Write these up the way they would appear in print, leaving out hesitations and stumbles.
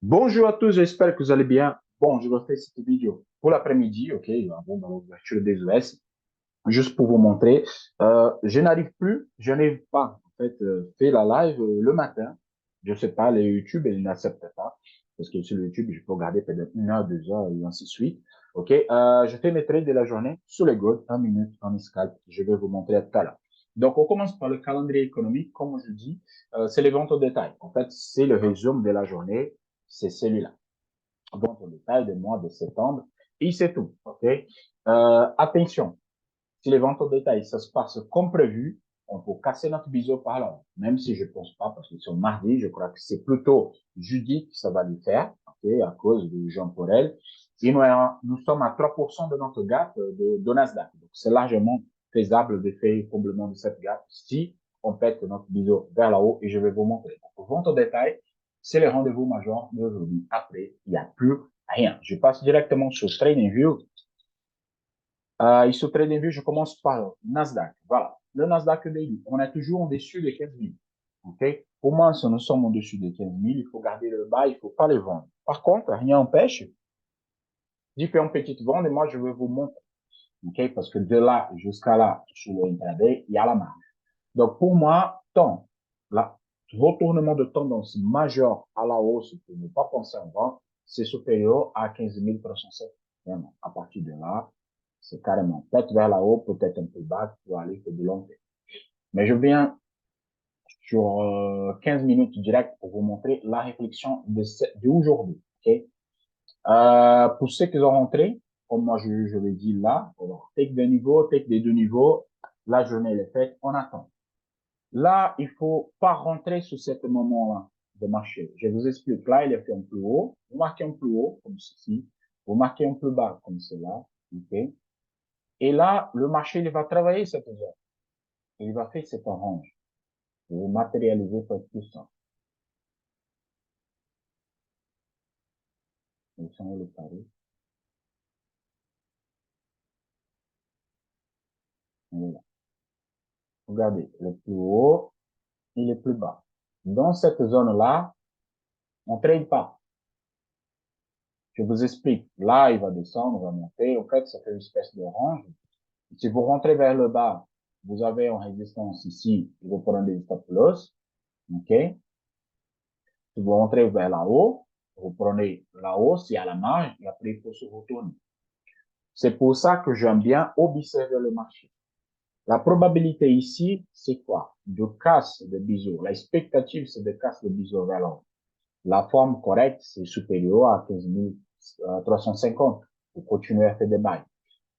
Bonjour à tous, j'espère que vous allez bien. Bon, je refais cette vidéo pour l'après-midi, ok, avant dans l'ouverture des US, juste pour vous montrer. Je n'arrive pas, en fait, faire la live le matin. Je sais pas, les YouTube, ils n'acceptent pas. Parce que sur le YouTube, je peux regarder peut-être 1 heure, 2 heures, et ainsi de suite. Ok, je fais mes trades de la journée sur le Gold, 1 minute, en escalpe. Je vais vous montrer tout à l'heure. Donc, on commence par le calendrier économique. Comme je dis, c'est les ventes au détail. En fait, c'est le résumé de la journée. C'est celui-là. Vente au détail du mois de septembre. Et c'est tout. OK? Attention. Si les ventes au détail, ça se passe comme prévu, on peut casser notre biseau par là. Même si je pense pas, parce que sur mardi, je crois que c'est plutôt jeudi que ça va lui faire, OK, à cause du Jean Porel. Et nous sommes à 3% de notre gap de Nasdaq. Donc, c'est largement faisable de faire comblement de cette gap si on pète notre biseau vers là haut et je vais vous montrer. Donc, vente au détail, c'est le rendez-vous majeur d'aujourd'hui. Après, il n'y a plus rien. Je passe directement sur TradingView. Sur TradingView, je commence par Nasdaq. Voilà. Le Nasdaq Daily, on est toujours au-dessus des 15 000. OK? Pour moi, si nous sommes au-dessus des 15 000, il faut garder le bas, il ne faut pas les vendre. Par contre, rien n'empêche d'y faire une petite vente et moi, je vais vous montrer. OK? Parce que de là jusqu'à là, sur le intraday, il y a la marge. Donc, pour moi, là, retournement de tendance majeur à la hausse pour ne pas penser en vente, c'est supérieur à 15 307. Vraiment, à partir de là, c'est carrément peut-être vers la haut, peut-être un peu bas pour aller que de long terme. Mais je viens sur 15 minutes direct pour vous montrer la réflexion d'aujourd'hui. Okay? Pour ceux qui ont rentré, comme moi je l'ai dit là, take des niveaux, take des deux niveaux, la journée est faite, on attend. Là, il faut pas rentrer sur ce moment-là de marché. Je vous explique. Là, il est fait un peu haut. Vous marquez un peu haut, comme ceci. Vous marquez un peu bas, comme cela. OK? Et là, le marché, il va travailler cette zone. Il va faire cet orange. Vous matérialisez pour être plus simple. Vous changez le carré. Voilà. Regardez, le plus haut et le plus bas. Dans cette zone-là, on ne trade pas. Je vous explique. Là, il va descendre, il va monter. En fait, ça fait une espèce d'orange. Si vous rentrez vers le bas, vous avez une résistance ici, vous prenez des stop loss, ok? Si vous rentrez vers là haut, vous prenez la hausse, il y a la marge, et après il faut se retourner. C'est pour ça que j'aime bien observer le marché. La probabilité ici, c'est quoi? De casse de biseau. L'expectative, c'est de casse de biseau vers là haut. La forme correcte, c'est supérieur à 15 350 pour continuer à faire des bails.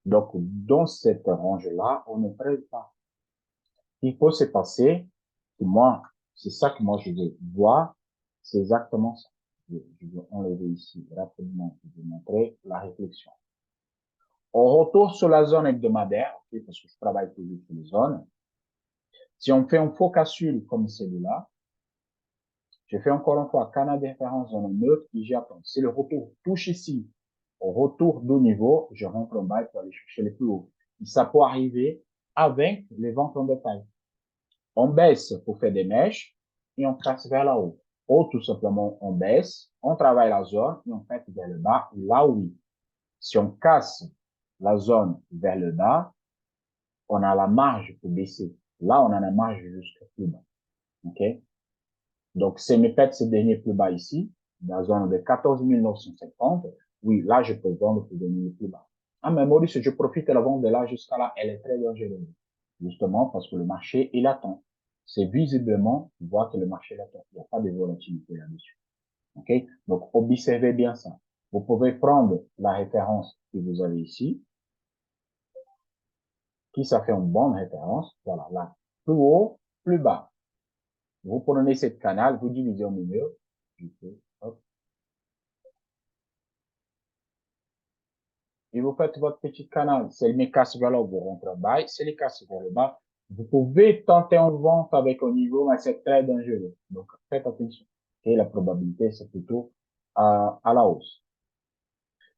Donc, dans cette range-là, on ne trade pas. Il faut se passer, que moi, c'est ça que moi je veux voir, c'est exactement ça. Je vais enlever ici rapidement, je vais montrer la réflexion. On retourne sur la zone hebdomadaire, okay, parce que je travaille toujours sur les zones. Si on fait un focus sur comme celui-là, je fais encore une fois canal de référence zone neutre et j'attends. Si le retour touche ici, au retour du niveau, je rentre en bas pour aller chercher les plus hauts. Et ça peut arriver avec les ventes en détail. On baisse pour faire des mèches et on casse vers là haut. Ou tout simplement, on baisse, on travaille la zone et on fait vers le bas, là oui. Si on casse la zone vers le bas, on a la marge pour baisser. Là, on a la marge jusqu'à plus bas. OK? Donc, si me pète ce dernier plus bas ici, dans la zone de 14 950, oui, là, je peux vendre pour devenir plus bas. Ah, mais Maurice, je profite de la vente de là jusqu'à là, elle est très dangereuse. Justement, parce que le marché, il attend. C'est visiblement, on voit que le marché l'attend. Il n'y a pas de volatilité là-dessus. OK? Donc, observez bien ça. Vous pouvez prendre la référence que vous avez ici, qui ça fait une bonne référence. Voilà, là. Plus haut, plus bas. Vous prenez cette canal, vous divisez au milieu. Hop, et vous faites votre petit canal. C'est le casse vers là, vous rentrez en bas. C'est le casse vers le bas. Vous pouvez tenter en vente avec un niveau, mais c'est très dangereux. Donc, faites attention. Et la probabilité, c'est plutôt à la hausse.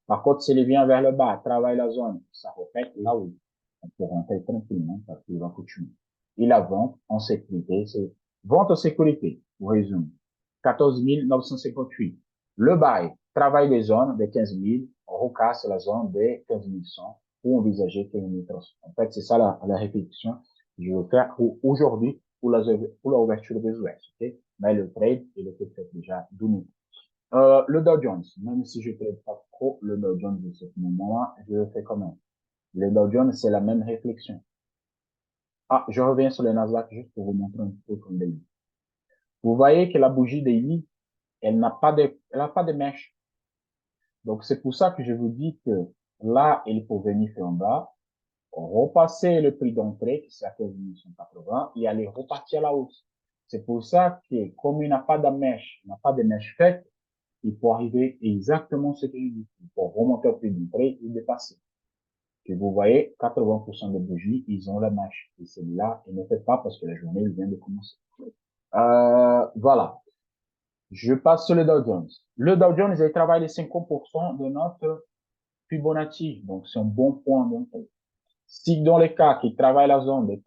Par contre, s'il vient vers le bas, travaille la zone, ça répète, là oui, on peut rentrer tranquillement parce qu'il va continuer. Et la vente en sécurité, c'est vente en sécurité, pour résumer. 14 958. Le buy, travail des zones des 15 000, on recasse la zone des 15 100 pour envisager 15 300. En fait, c'est ça la réflexion que je veux faire aujourd'hui pour l'ouverture des US. Okay? Mais le trade, il était fait déjà donné. Le Dow Jones, même si je ne trade pas trop le Dow Jones de ce moment-là, je le fais quand même. Le Dow Jones, c'est la même réflexion. Ah, je reviens sur le Nasdaq juste pour vous montrer un peu comme daily. Vous voyez que la bougie daily, elle n'a pas de mèche. Donc, c'est pour ça que je vous dis que là, il faut venir faire en bas, repasser le prix d'entrée, qui c'est à 15 180, et aller repartir à la hausse. C'est pour ça que, comme il n'a pas de mèche, il n'a pas de mèche faite, il faut arriver exactement ce que je dis. Il faut remonter au prix d'entrée et dépasser. Que vous voyez, 80% des bougies, ils ont la mèche. Et celui-là, il ne fait pas parce que la journée, il vient de commencer. Voilà. Je passe sur le Dow Jones. Le Dow Jones, il travaille les 50% de notre Fibonacci. Donc, c'est un bon point d'entrée. Si dans les cas qui travaille la zone de 15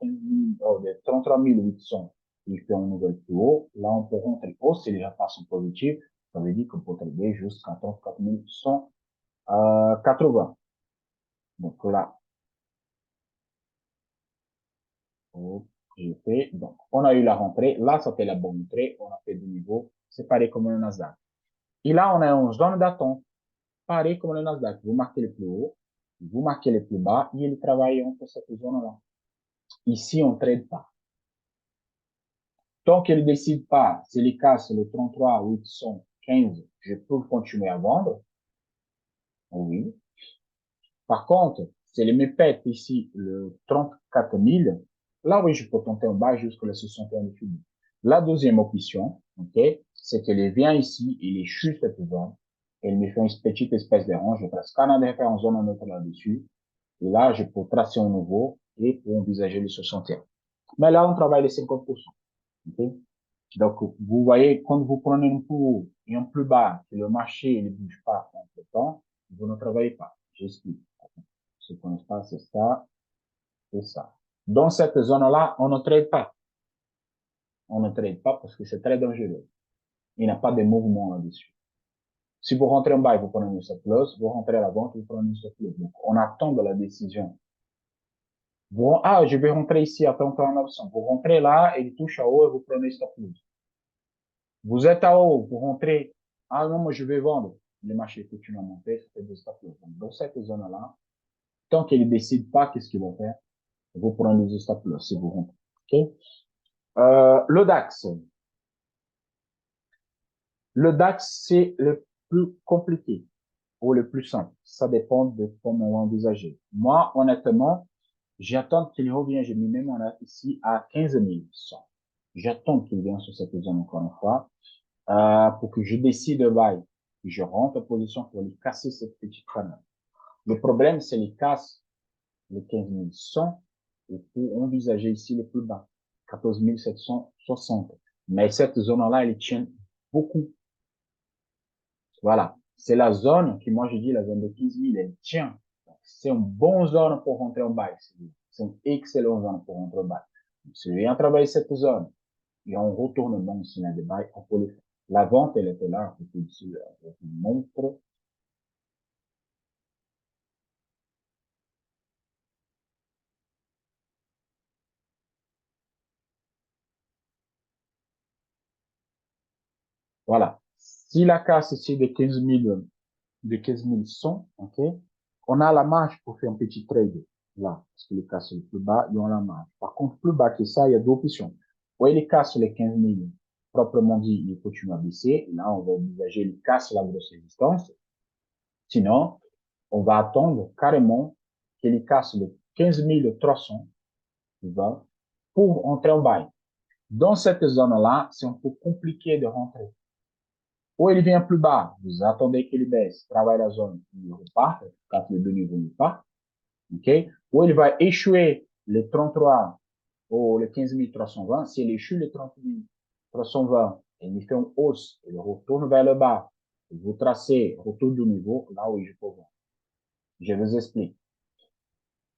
000, de 33 800, il fait un nouvel plus haut, là, on peut rentrer haut, c'est déjà façon positive. Ça veut dire qu'on peut trader jusqu'à 34 180. Donc là, j'ai fait. Donc, on a eu la rentrée. Là, ça fait la bonne entrée. On a fait du niveau. C'est pareil comme le Nasdaq. Et là, on est en zone d'attente. Pareil comme le Nasdaq. Vous marquez le plus haut, vous marquez le plus bas, et il travaille entre cette zone-là. Ici, on ne trade pas. Tant qu'elle ne décide pas, c'est les cas, c'est le 33, 815, je peux continuer à vendre. Oui. Par contre, c'est le MEPET ici, le 34 000. Là, oui, je peux tenter en bas jusqu'à le 61 000. La deuxième option, ok, c'est qu'elle vient ici, il est juste cette zone. Elle me fait une petite espèce de rang. Je prends scanner de référence zone neutre là-dessus. Et là, je peux tracer un nouveau et pour envisager le 61. Mais là, on travaille les 50%. Okay? Donc, vous voyez, quand vous prenez un plus haut et un plus bas, que le marché ne bouge pas en ce temps, vous ne travaillez pas. J'explique. Ce qu'on ne pas, c'est ça, c'est ça. Dans cette zone-là, on ne trade pas. On ne trade pas parce que c'est très dangereux. Il n'y a pas de mouvement là-dessus. Si vous rentrez en bas et vous prenez une stop loss, vous rentrez à la vente et vous prenez une stop loss. Donc, on attend de la décision. Je vais rentrer ici, après on prend une option. Vous rentrez là, et il touche à haut et vous prenez stop loss. Vous êtes à haut, vous rentrez. Ah non, moi je vais vendre. Le marché continue à monter, ça fait des stop loss. Donc, dans cette zone-là, tant qu'il ne décide pas qu'est-ce qu'il va faire, vous prenez des stop loss si vous rentrez. Okay? Le DAX. Le DAX, c'est le plus compliqué ou le plus simple. Ça dépend de comment on va envisager. Moi, honnêtement, j'attends qu'il revienne. J'ai mis même ici à 15 100. J'attends qu'il vienne sur cette zone encore une fois, pour que je décide de buy. Je rentre en position pour lui casser cette petite canne. Le problème, c'est les casse les 15 100 et pour envisager ici le plus bas, 14 760. Mais cette zone-là, elle tient beaucoup. Voilà. C'est la zone qui, moi, je dis la zone de 15 000, elle tient. C'est une bonne zone pour rentrer en buy. C'est une excellente zone pour rentrer en buy. Si on travaille cette zone et on retourne dans le signal de buy, on peut le faire. La vente, elle était là, ici, je vous montre. Voilà. Si la casse ici de 15 100, ok, on a la marge pour faire un petit trade là, parce que les casses le plus bas, ils ont la marge. Par contre, plus bas que ça, il y a deux options. Ou les casses les 15 000, proprement dit, il continue à baisser. Là, on va envisager les casses la grosse résistance. Sinon, on va attendre carrément que les casses les 15 300, pour entrer en bail. Dans cette zone-là, c'est un peu compliqué de rentrer. Ou il vient plus bas, vous attendez qu'il baisse, travaille la zone, il repart, quand les deux niveaux ne pas, ok? Ou il va échouer le 33 ou le 15 320, s'il échoue le 30 320, et il fait une hausse, il retourne vers le bas, vous tracez retour du niveau, là où je peux voir. Je vous explique.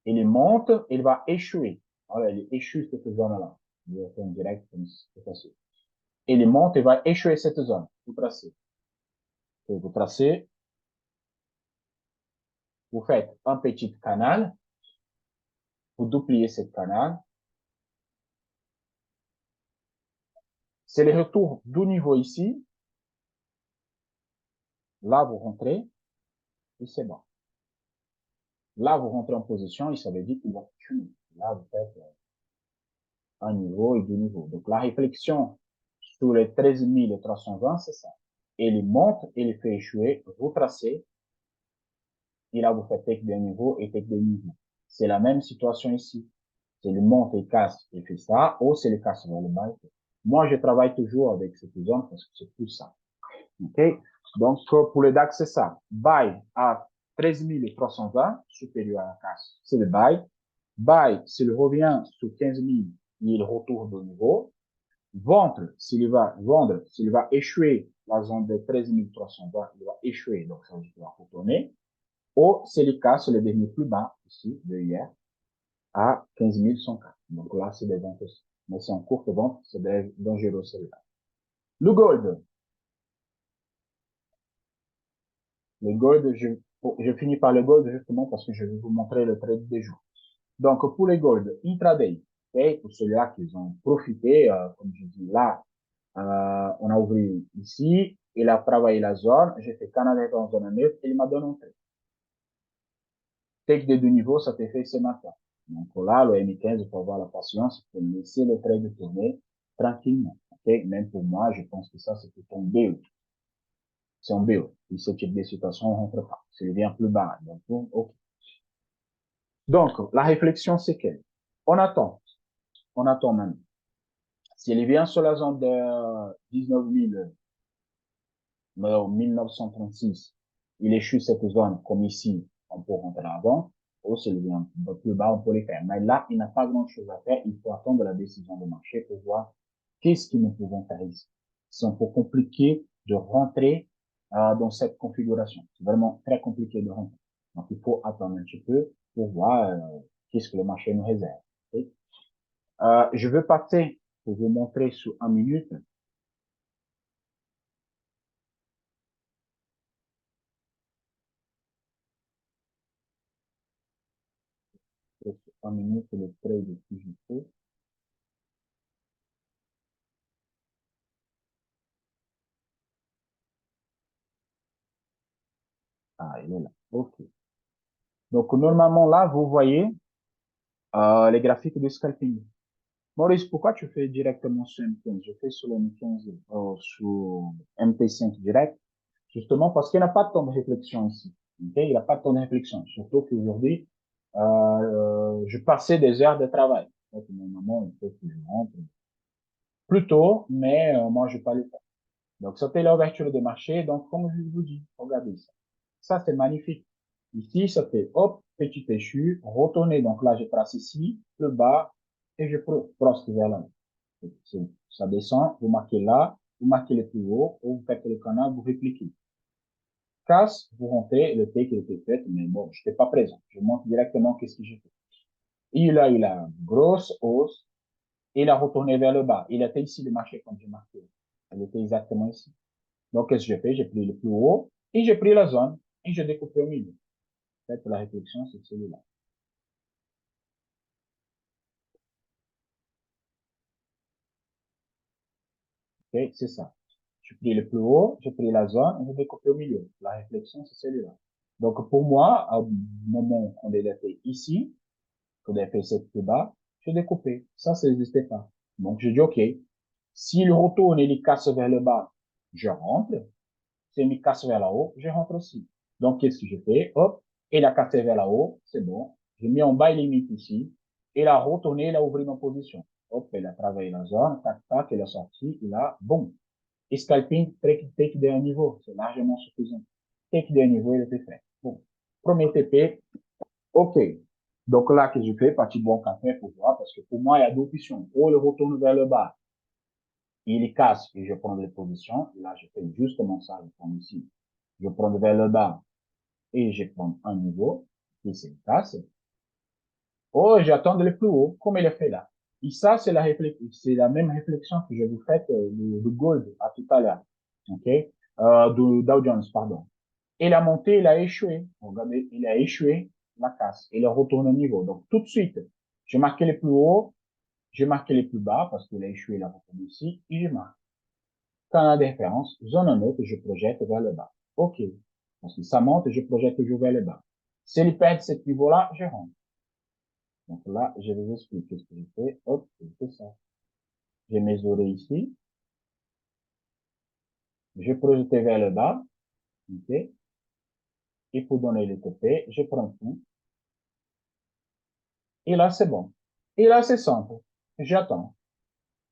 Il monte, il va échouer. Alors, il échoue cette zone-là. Je vais faire un direct, c'est facile. Il monte, il va échouer cette zone, vous tracez. Et vous tracez, vous faites un petit canal, vous doubliez ce canal. C'est le retour du niveau ici. Là, vous rentrez et c'est bon. Là, vous rentrez en position et ça veut dire qu'il va tuer. Là, vous faites un niveau et deux niveaux. Donc, la réflexion sur les 13 320, c'est ça. Et il monte et il fait échouer, vous tracez, et là, vous faites take d'un niveau et take des niveaux. C'est la même situation ici. C'est le monte et casse et fait ça, ou c'est le casse vers le bas. Moi, je travaille toujours avec cette zone parce que c'est plus ça. OK? Donc, pour le DAX, c'est ça. Buy à 13 320, supérieur à la casse, c'est le buy. Buy, s'il revient sur 15 000, il retourne au niveau. Vendre, s'il va échouer la zone de 13 320, il va échouer, donc ça veut dire qu'il va retourner. Ou c'est le cas, c'est le dernier plus bas, ici, de hier, à 15 104. Donc là, c'est des ventes aussi. Mais c'est en courte vente, c'est dangereux celui-là. Le gold. Le gold, je finis par le gold justement parce que je vais vous montrer le trade des jours. Donc, pour les gold intraday, okay, pour ceux-là qui ont profité, comme je dis là, on a ouvert ici, il a travaillé la zone, j'ai fait Canada en zone neutre, et il m'a donné un trade. Take de deux niveaux, ça t'est fait ce matin. Donc là, le M15, il faut avoir la patience, il faut laisser le trade tourner tranquillement. Okay? Même pour moi, je pense que ça, c'est plutôt un BO. C'est un BO. Et ce type de situation, on rentre pas. C'est bien plus bas. Donc, okay. Donc, la réflexion, c'est qu'elle. On attend même. Si elle vient sur la zone de 19 1936, il échoue cette zone comme ici, on peut rentrer avant, ou s'il vient plus bas, on peut les faire. Mais là, il n'a pas grand chose à faire, il faut attendre la décision du marché pour voir qu'est-ce que nous pouvons faire ici. C'est un peu compliqué de rentrer dans cette configuration. C'est vraiment très compliqué de rentrer. Donc, il faut attendre un petit peu pour voir qu'est-ce que le marché nous réserve. Okay? Je veux passer pour vous montrer sur 1 minute. Sur 1 minute, le trade que je fais. Ah, il est là. OK. Donc, normalement, là, vous voyez les graphiques de scalping. Maurice, pourquoi tu fais directement sur M15? Je fais sur M15, sur MT5 direct, justement parce qu'il n'y a pas de temps de réflexion ici. Okay? Il n'y a pas de temps de réflexion. Surtout qu'aujourd'hui, je passais des heures de travail. Donc, normalement, il faut que je rentre plus tôt, mais moi, je ne vais pas le faire. Donc, c'était l'ouverture des marchés. Donc, comme je vous dis, regardez ça. Ça, c'est magnifique. Ici, ça fait, hop, petit échu, retourner. Donc là, je trace ici, le bas, et je crosse vers là. Ça descend, vous marquez là, vous marquez le plus haut, ou vous faites le canal, vous répliquez. Casse, vous rentrez, le take était fait, mais bon, je n'étais pas présent. Je montre directement qu'est-ce que j'ai fait. Il a une grosse hausse, il a retourné vers le bas. Il était ici, le marché, comme j'ai marqué. Il était exactement ici. Donc, qu'est-ce que j'ai fait? J'ai pris le plus haut, et j'ai pris la zone, et j'ai découpé au milieu. Peut-être la réflexion, c'est celui-là. Ok, c'est ça. Je pris le plus haut, j'ai pris la zone, et j'ai découpé au milieu. La réflexion, c'est celui-là. Donc, pour moi, au moment qu'on a fait ici, qu'on a fait cette plus bas, j'ai découpé. Ça n'existait pas. Donc, je dis, OK, s'il retourne et il casse vers le bas, je rentre. S'il me casse vers la haut, je rentre aussi. Donc, qu'est-ce que je fais? Hop, il a cassé vers la haut, c'est bon. J'ai mis en bas limite ici. Il a retourné, il a ouvert ma position. Hop, il a travaillé la zone, tac, tac, il a sorti, il a, boum. Et scalping, take d'un niveau, c'est largement suffisant. Take d'un niveau, il était fait. Bon. Premier TP, OK. Donc là, que je fais, partie bon café pour voir, parce que pour moi, il y a deux options. Ou il retourne vers le bas, il casse et je prends les positions. Là, je fais justement ça, je prends ici. Je prends vers le bas et je prends un niveau, et c'est le casse. Oh, j'attends le plus haut, comme il a fait là. Et ça, c'est la même réflexion que je vous fais, le gold à tout à l'heure. OK? de Dow Jones, pardon. Et la montée, il a échoué. Regardez, il a échoué la casse. Il est retourné au niveau. Donc, tout de suite, j'ai marqué les plus hauts, j'ai marqué les plus bas parce qu'il a échoué, il a retourné ici, et je marque. Canal de référence, zone neutre, je projette vers le bas. OK. Parce que ça monte, je projette toujours vers le bas. S'il perd ce niveau-là, je rentre. Donc là, je vous explique ce que je fais. Hop, je fais ça. J'ai mesuré ici. Je projette vers le bas. OK. Et pour donner le TP, je prends tout. Et là, c'est bon. Et là, c'est simple. J'attends.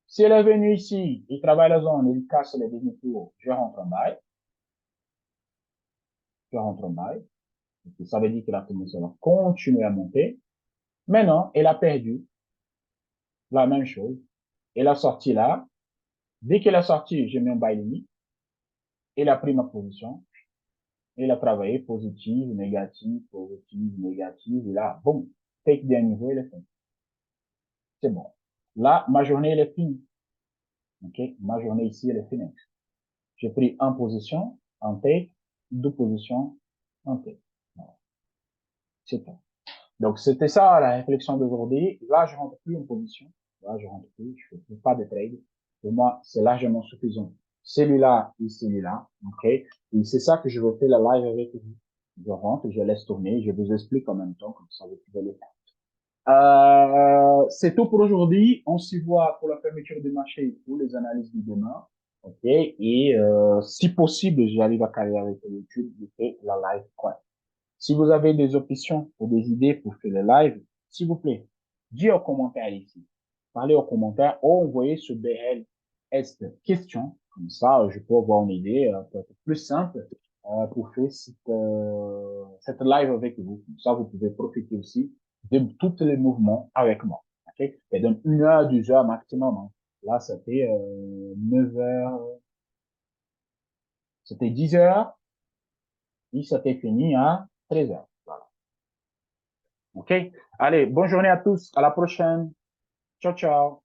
Si elle est venue ici, il travaille la zone, il casse les demi-tours, je rentre en bail. Je rentre en bail. Ça veut dire que la commission va continuer à monter. Maintenant, elle a perdu la même chose. Elle a sorti là. Dès qu'elle a sorti, j'ai mis un bail limite. Elle a pris ma position. Elle a travaillé positive, négative, négative. Et là, boum, take d'un niveau, elle est finie. C'est bon. Là, ma journée, elle est finie. OK? Ma journée ici, elle est finie. J'ai pris en position, en take, deux positions, en take. Voilà. C'est tout. Donc, c'était ça la réflexion d'aujourd'hui. Là, je rentre plus en position. Là, je rentre plus. Je fais pas de trade. Pour moi, c'est largement suffisant. Celui-là et celui-là. OK? Et c'est ça que je vais faire la live avec vous. Je rentre, je laisse tourner, je vous explique en même temps, comme ça vous pouvez le faire. C'est tout pour aujourd'hui. On s'y voit pour la fermeture du marché pour les analyses du demain. OK? Et si possible, j'arrive à caler avec YouTube, je fais la live. Ouais. Si vous avez des options ou des idées pour faire le live, s'il vous plaît, dites en commentaire ici. Parlez en commentaire ou envoyez sur BLS question. Comme ça, je peux avoir une idée peut-être plus simple pour faire cette live avec vous. Comme ça, vous pouvez profiter aussi de tous les mouvements avec moi. Okay? Et donc, 1 heure, 2 heures maximum. Hein. Là, c'était 9 heures, c'était 10 heures, et c'était fini à 13 heures. Voilà. OK? Allez, bonne journée à tous. À la prochaine. Ciao, ciao.